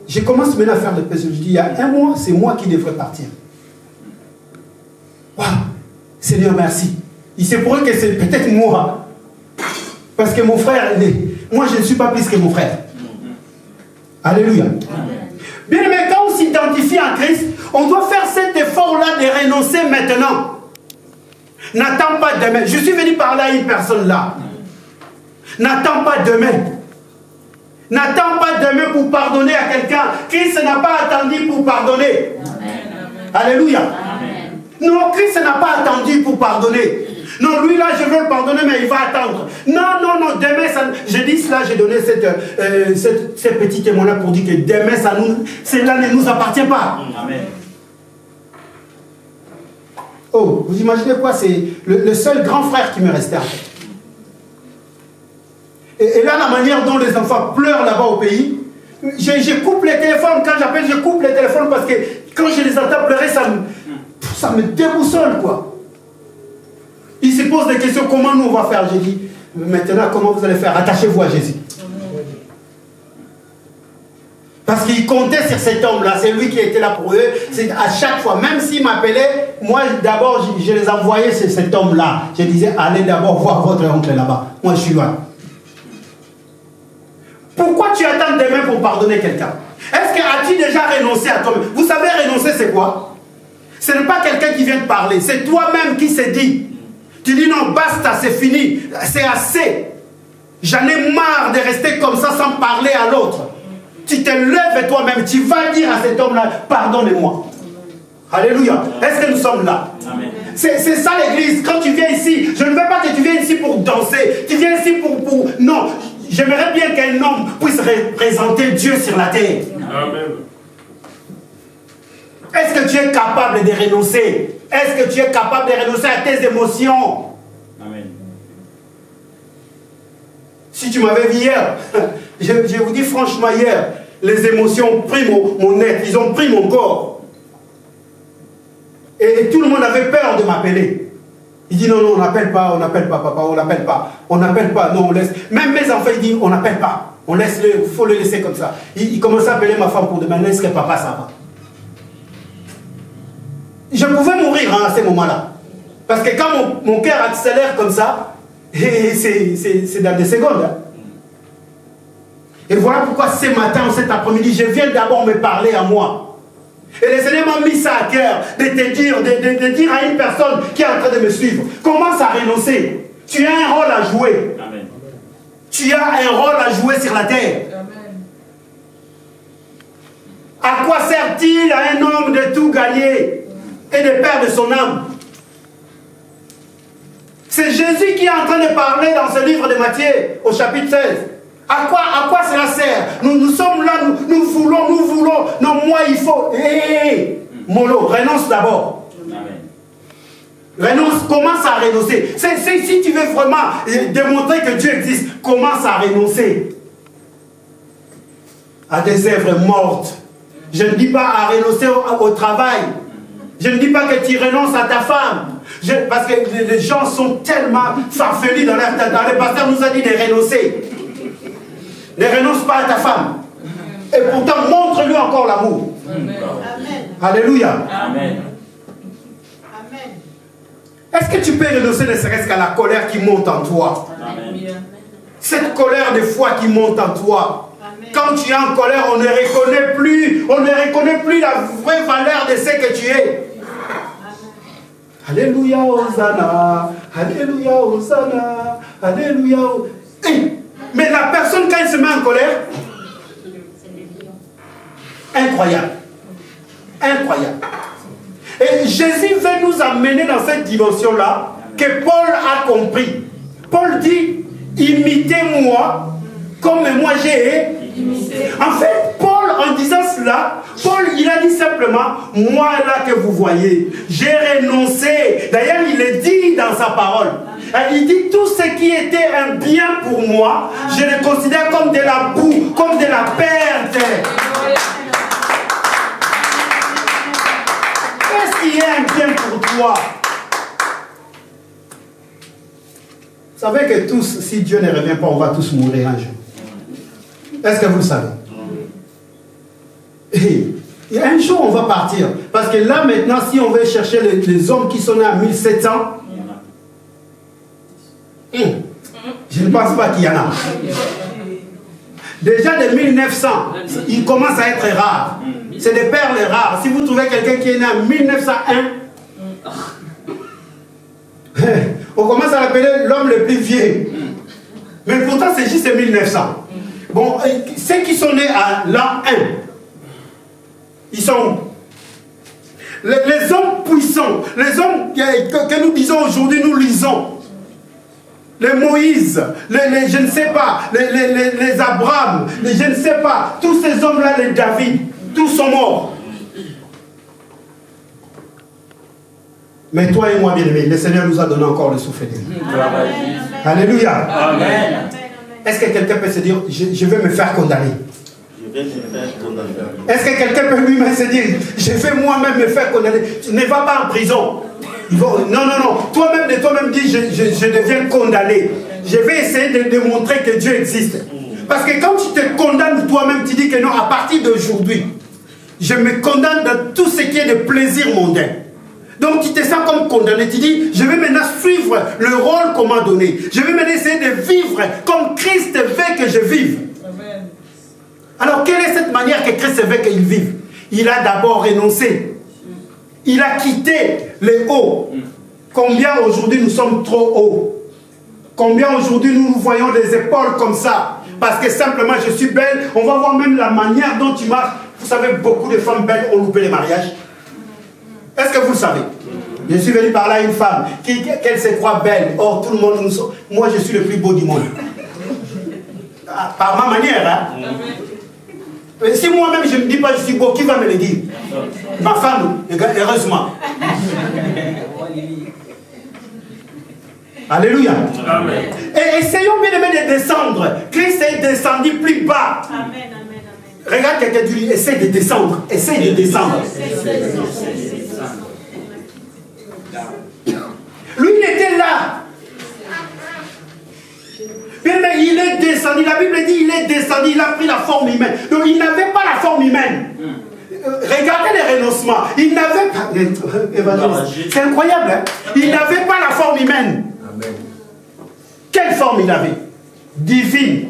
Speaker 1: je commence maintenant à faire des péchés. Je dis, il y a un mois, c'est moi qui devrais partir. Waouh, Seigneur, merci. Il s'est pourrait que c'est peut-être moi. Parce que mon frère, moi je ne suis pas plus que mon frère. Alléluia. Bien aimé, quand on s'identifie à Christ, on doit faire cet effort-là de renoncer maintenant. N'attends pas demain. Je suis venu parler à une personne là. N'attends pas demain. N'attends pas demain pour pardonner à quelqu'un. Christ n'a pas attendu pour pardonner. Amen. Alléluia. Amen. Non, Christ n'a pas attendu pour pardonner. Non, lui là, je veux le pardonner, mais il va attendre. Non, demain, j'ai dit cela, j'ai donné ce petit témoignage pour dire que demain, cela ne nous appartient pas. Amen. Oh, vous imaginez quoi? C'est le seul grand frère qui me restait en fait. Et là, la manière dont les enfants pleurent là-bas au pays, je coupe les téléphones. Quand j'appelle, je coupe les téléphones parce que quand je les entends pleurer, ça me déboussole, quoi. Ils se posent des questions, comment nous on va faire? J'ai dit, maintenant, comment vous allez faire? Attachez-vous à Jésus. Parce qu'ils comptaient sur cet homme-là, c'est lui qui était là pour eux. C'est à chaque fois, même s'ils m'appelaient, moi d'abord, je les envoyais sur cet homme-là. Je disais, allez d'abord voir votre oncle là-bas. Moi, je suis loin. Pourquoi tu attends demain pour pardonner quelqu'un? Est-ce que as-tu déjà renoncé à toi-même? Vous savez, renoncer, c'est quoi? Ce n'est pas quelqu'un qui vient te parler, c'est toi-même qui s'est dit. Tu dis non, basta, c'est fini, c'est assez. J'en ai marre de rester comme ça sans parler à l'autre. Tu te lèves toi-même, tu vas dire à cet homme-là, pardonne-moi. Alléluia. Est-ce que nous sommes là? C'est ça l'église. Quand tu viens ici, je ne veux pas que tu viennes ici pour danser. Tu viens ici pour... Non, j'aimerais bien qu'un homme puisse représenter Dieu sur la terre. Amen. Est-ce que tu es capable de renoncer? Est-ce que tu es capable de renoncer à tes émotions? Amen. Si tu m'avais vu hier, je vous dis franchement hier, les émotions ont pris mon être, ils ont pris mon corps. Et tout le monde avait peur de m'appeler. Il dit non, on n'appelle pas, papa, on n'appelle pas, non, on laisse. Même mes enfants, ils disent on n'appelle pas, on laisse il faut le laisser comme ça. Il commençait à appeler ma femme pour demander est-ce que papa ça va. Je pouvais mourir à ce moment-là. Parce que quand mon cœur accélère comme ça, c'est dans des secondes. Hein. Et voilà pourquoi ce matin, cet après-midi, je viens d'abord me parler à moi. Et le Seigneur m'a mis ça à cœur, de te dire à une personne qui est en train de me suivre, commence à renoncer. Tu as un rôle à jouer. Amen. Tu as un rôle à jouer sur la terre. Amen. À quoi sert-il à un homme de tout gagner et de perdre son âme? C'est Jésus qui est en train de parler dans ce livre de Matthieu, au chapitre 16. À quoi cela sert? Nous sommes là, nous voulons. Non, moi, il faut. Molo, renonce d'abord. Renonce, commence à renoncer. Si tu veux vraiment démontrer que Dieu existe, commence à renoncer à des œuvres mortes. Je ne dis pas à renoncer au travail. Je ne dis pas que tu renonces à ta femme. Parce que les gens sont tellement farfelus dans leur tête. Le pasteur nous a dit de renoncer. Ne renonce pas à ta femme. Et pourtant, montre-lui encore l'amour.
Speaker 2: Amen.
Speaker 1: Alléluia.
Speaker 4: Amen.
Speaker 2: Amen.
Speaker 1: Est-ce que tu peux renoncer ne serait-ce qu'à la colère qui monte en toi?
Speaker 4: Amen.
Speaker 1: Cette colère de foi qui monte en toi.
Speaker 2: Amen.
Speaker 1: Quand tu es en colère, on ne reconnaît plus la vraie valeur de ce que tu es. Alléluia, Hosanna. Alléluia, Hosanna. Alléluia. Mais la personne, quand elle se met en colère, incroyable. Incroyable. Et Jésus veut nous amener dans cette dimension-là que Paul a compris. Paul dit, imitez-moi comme moi j'ai imité. En fait, Paul, en disant cela, Paul, il a dit simplement, moi là que vous voyez, j'ai renoncé. D'ailleurs, il le dit dans sa parole. Il dit, tout ce qui était un bien pour moi, je le considère comme de la boue, comme de la perte. Qu'est-ce qui est un bien pour toi? Vous savez que tous, si Dieu ne revient pas, on va tous mourir un jour. Est-ce que vous le savez? Et un jour, on va partir. Parce que là, maintenant, si on veut chercher les hommes qui sont nés en 1700, je ne pense pas qu'il y en a. Déjà de 1900, il commence à être rare. C'est des perles rares. Si vous trouvez quelqu'un qui est né en 1901, on commence à l'appeler l'homme le plus vieux. Mais pourtant, c'est juste 1900. Bon, ceux qui sont nés à l'an 1, ils sont les hommes puissants, les hommes que nous disons aujourd'hui, nous lisons. Les Moïse, je ne sais pas, les Abraham, je ne sais pas, tous ces hommes-là, les David, tous sont morts. Mais toi et moi, bien-aimés, le Seigneur nous a donné encore le souffle de vie. Alléluia.
Speaker 4: Amen.
Speaker 1: Est-ce que quelqu'un peut se dire, je vais me faire condamner?
Speaker 5: Je vais me faire condamner.
Speaker 1: Est-ce que quelqu'un peut lui-même se dire, je vais moi-même me faire condamner? Tu ne vas pas en prison. Non. Toi-même de toi-même dis, je deviens condamné. Je vais essayer de démontrer que Dieu existe. Parce que quand tu te condamnes toi-même, tu dis que non, à partir d'aujourd'hui, je me condamne dans tout ce qui est de plaisir mondain. Donc tu te sens comme condamné. Tu dis, je vais maintenant suivre le rôle qu'on m'a donné. Je vais maintenant essayer de vivre comme Christ veut que je vive.
Speaker 2: Amen.
Speaker 1: Alors quelle est cette manière que Christ veut qu'il vive? Il a d'abord renoncé. Il a quitté les hauts. Combien aujourd'hui nous sommes trop hauts? Combien aujourd'hui nous voyons des épaules comme ça? Parce que simplement je suis belle. On va voir même la manière dont tu marches. Vous savez, beaucoup de femmes belles ont loupé les mariages. Est-ce que vous le savez? Je suis venu par là une femme qu'elle se croit belle. Or tout le monde, moi je suis le plus beau du monde. Par ma manière, hein? Mais si moi-même je ne me dis pas je suis beau, qui va me le dire? Ma femme, heureusement. Alléluia.
Speaker 3: Amen.
Speaker 1: Et essayons bien de descendre. Christ est descendu plus bas.
Speaker 2: Amen.
Speaker 1: Regarde quelqu'un dit, essaye de descendre. Essaye de descendre. Lui, il était là. Bien, mais il est descendu. La Bible dit il est descendu. Il a pris la forme humaine. Donc, il n'avait pas la forme humaine. Regardez les renoncements. Il n'avait pas... C'est incroyable, hein? Il n'avait pas la forme humaine.
Speaker 5: Amen.
Speaker 1: Quelle forme il avait? Divine.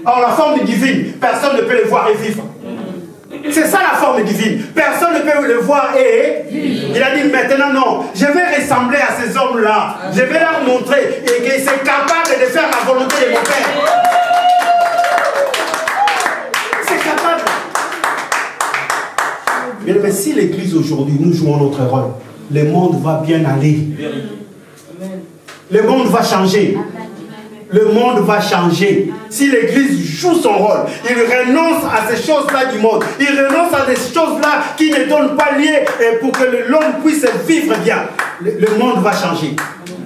Speaker 1: Or, la forme divine, personne ne peut le voir et vivre. C'est ça la forme divine. Personne ne peut le voir et il a dit maintenant non, je vais ressembler à ces hommes-là. Je vais leur montrer et que c'est capable de faire la volonté de mon Père. C'est capable. Mais si l'Église aujourd'hui, nous jouons notre rôle, le monde va bien aller. Le monde va changer. le monde va changer. Si l'Église joue son rôle, il renonce à ces choses-là du monde. Il renonce à des choses-là qui ne donnent pas lieu pour que l'homme puisse vivre bien. Le monde va changer.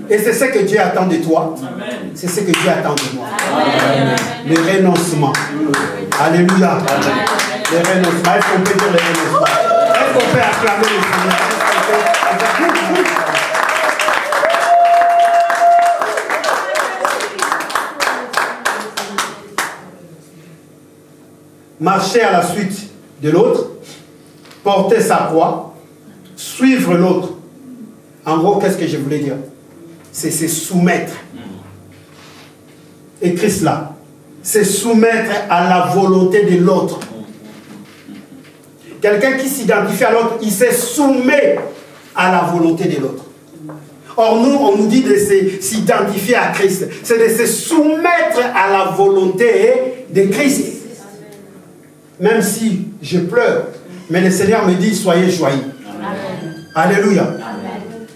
Speaker 1: Et c'est ce que Dieu attend de toi. C'est ce que Dieu attend de moi. Amen. Le renoncement. Alléluia. Le renoncement. Est-ce qu'on peut dire le renoncement? Est-ce qu'on peut acclamer le Seigneur? Marcher à la suite de l'autre, porter sa croix, suivre l'autre. En gros, qu'est-ce que je voulais dire? C'est se soumettre. Écris cela. Se soumettre à la volonté de l'autre. Quelqu'un qui s'identifie à l'autre, il se soumet à la volonté de l'autre. Or, nous, on nous dit de s'identifier à Christ. C'est de se soumettre à la volonté de Christ. Même si je pleure, mais le Seigneur me dit, soyez joyeux. Alléluia. Amen.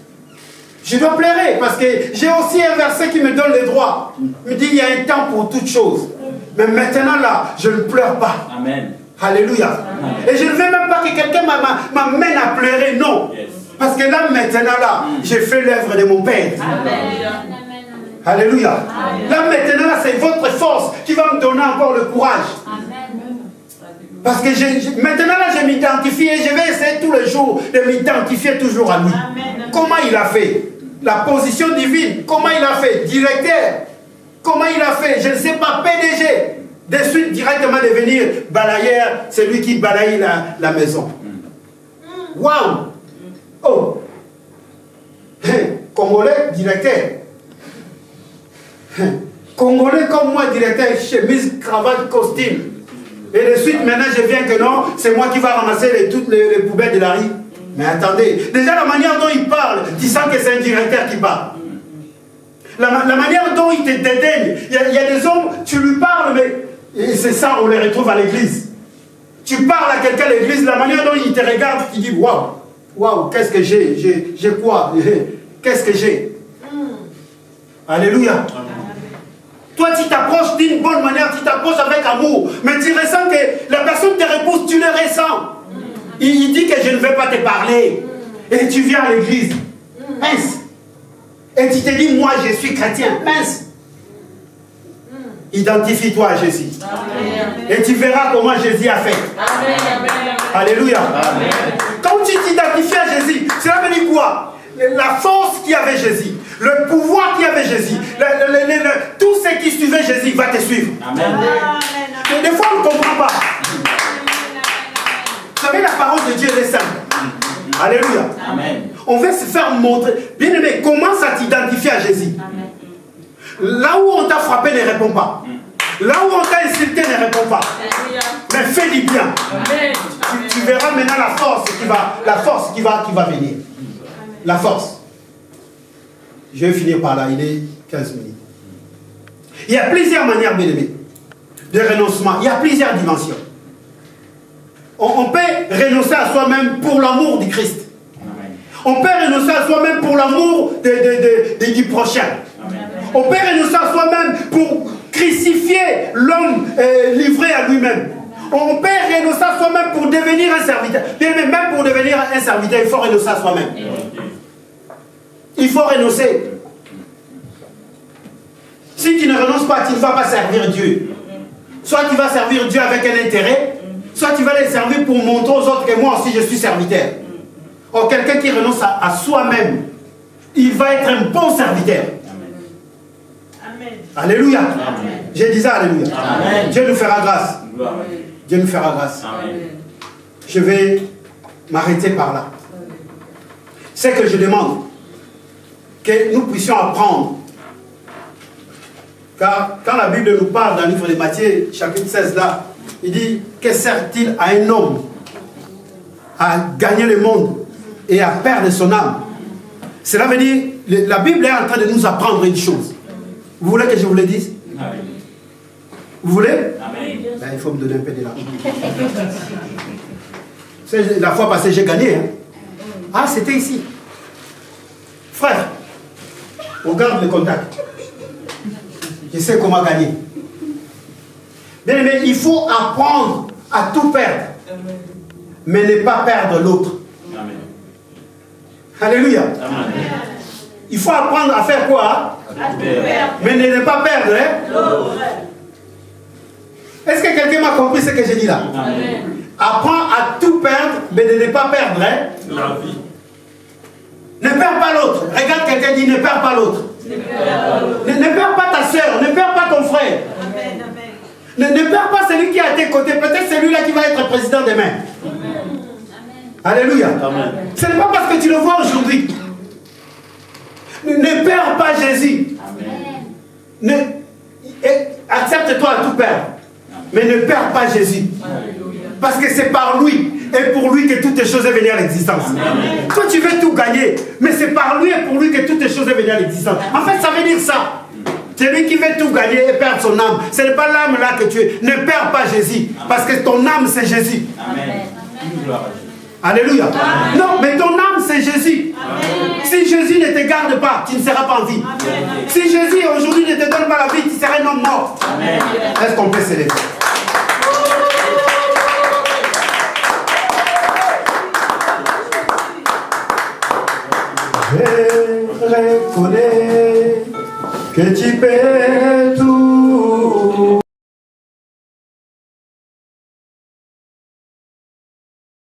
Speaker 1: Je dois pleurer parce que j'ai aussi un verset qui me donne le droit. Il me dit, il y a un temps pour toutes choses. Mais maintenant là, je ne pleure pas. Amen. Alléluia. Amen. Et je ne veux même pas que quelqu'un m'amène à pleurer, non. Yes. Parce que là, maintenant là, j'ai fait l'œuvre de mon Père. Amen. Alléluia. Amen. Là, maintenant là, c'est votre force qui va me donner encore le courage. Amen. Parce que maintenant là, je m'identifie et je vais essayer tous les jours de m'identifier toujours à lui. Amen. Comment il a fait? La position divine, comment il a fait? Directeur, comment il a fait? Je ne sais pas, PDG. De suite, directement devenir balayeur, c'est lui qui balaye la maison. Waouh! Oh! Congolais, directeur. Congolais comme moi, directeur, chemise, cravate, costume. Et de suite, maintenant, je viens que non, c'est moi qui va ramasser toutes les poubelles de la rue. Mais attendez, déjà la manière dont il parle, tu sens que c'est un directeur qui parle. La manière dont il te dédaigne, il y a des hommes, tu lui parles, mais c'est ça, on les retrouve à l'église. Tu parles à quelqu'un à l'église, la manière dont il te regarde, tu dis, waouh, waouh, qu'est-ce que j'ai? J'ai quoi? Qu'est-ce que j'ai? Alléluia. Toi, tu t'approches d'une bonne manière, tu t'approches avec amour, mais tu ressens que la personne te repousse, tu le ressens. Il dit que je ne vais pas te parler. Et tu viens à l'église. Mince. Et tu te dis, moi, je suis chrétien. Mince. Identifie-toi à Jésus. Amen. Et tu verras comment Jésus a fait. Amen. Alléluia. Amen. Quand tu t'identifies à Jésus, cela veut dire quoi? La force qu'il y avait Jésus, le pouvoir qu'il y avait Jésus, tout ce qui suivait Jésus va te suivre. Amen. Mais des fois, on ne comprend pas. Vous savez, la parole de Dieu est simple. Alléluia. Amen. On veut se faire montrer. Bien aimé, commence à t'identifier à Jésus. Amen. Là où on t'a frappé, ne réponds pas. Là où on t'a insulté, ne réponds pas. Mais fais du bien. Tu verras maintenant la force qui va venir. La force. Je vais finir par là, il est 15 minutes. Il y a plusieurs manières, bien aimé, de renoncement. Il y a plusieurs dimensions. On peut renoncer à soi-même pour l'amour du Christ. Amen. On peut renoncer à soi-même pour l'amour du prochain. Amen. On peut renoncer à soi-même pour crucifier l'homme livré à lui-même. On peut renoncer à soi-même pour devenir un serviteur. Mais même pour devenir un serviteur, il faut renoncer à soi-même. Il faut renoncer. Si tu ne renonces pas, tu ne vas pas servir Dieu. Soit tu vas servir Dieu avec un intérêt, soit tu vas les servir pour montrer aux autres que moi aussi je suis serviteur. Or, quelqu'un qui renonce à soi-même, il va être un bon serviteur. Amen. Alléluia. Amen. Je disais Alléluia. Amen. Dieu nous fera grâce. Amen. Dieu nous fera grâce. Amen. Je vais m'arrêter par là. C'est que je demande que nous puissions apprendre. Car quand la Bible nous parle dans le livre de Matthieu, chapitre 16 là, il dit, que sert-il à un homme à gagner le monde et à perdre son âme? Cela veut dire, la Bible est en train de nous apprendre une chose. Vous voulez que je vous le dise? Amen. Vous voulez? Amen. Ben, il faut me donner un peu de l'argent. La fois passée, j'ai gagné. Hein? Ah, c'était ici. Frère, on garde le contact. Je sais comment gagner. Bien aimé, il faut apprendre à tout perdre, mais ne pas perdre l'autre.
Speaker 5: Amen.
Speaker 1: Alléluia.
Speaker 5: Amen.
Speaker 1: Il faut apprendre à faire quoi? Mais ne pas perdre l'autre. Est-ce que quelqu'un m'a compris ce que j'ai dit là?
Speaker 5: Amen.
Speaker 1: Apprends à tout perdre, mais ne pas perdre
Speaker 3: La vie.
Speaker 1: Ne perds pas l'autre. Regarde quelqu'un dit ne perds pas l'autre. Ne perds pas ta soeur, ne perds pas ton frère. Ne perds pas celui qui est à tes côtés. Peut-être celui-là qui va être président demain. Alléluia.
Speaker 5: Amen.
Speaker 1: Ce n'est pas parce que tu le vois aujourd'hui. Ne perds pas Jésus. Accepte-toi à tout perdre. Mais ne perds pas Jésus. Parce que c'est par lui et pour lui que toutes les choses sont venues à l'existence. Toi tu veux tout gagner, mais c'est par lui et pour lui que toutes les choses sont venues à l'existence. En fait, ça veut dire ça. C'est lui qui veut tout gagner et perdre son âme. Ce n'est pas l'âme là que tu es. Ne perds pas Jésus. Parce que ton âme c'est Jésus.
Speaker 5: Amen.
Speaker 1: Alléluia. Non, mais ton âme c'est Jésus. Si Jésus ne te garde pas, tu ne seras pas en vie. Si Jésus aujourd'hui ne te donne pas la vie, tu seras un homme mort. Est-ce qu'on peut célébrer? Je reconnais que tu peux tout.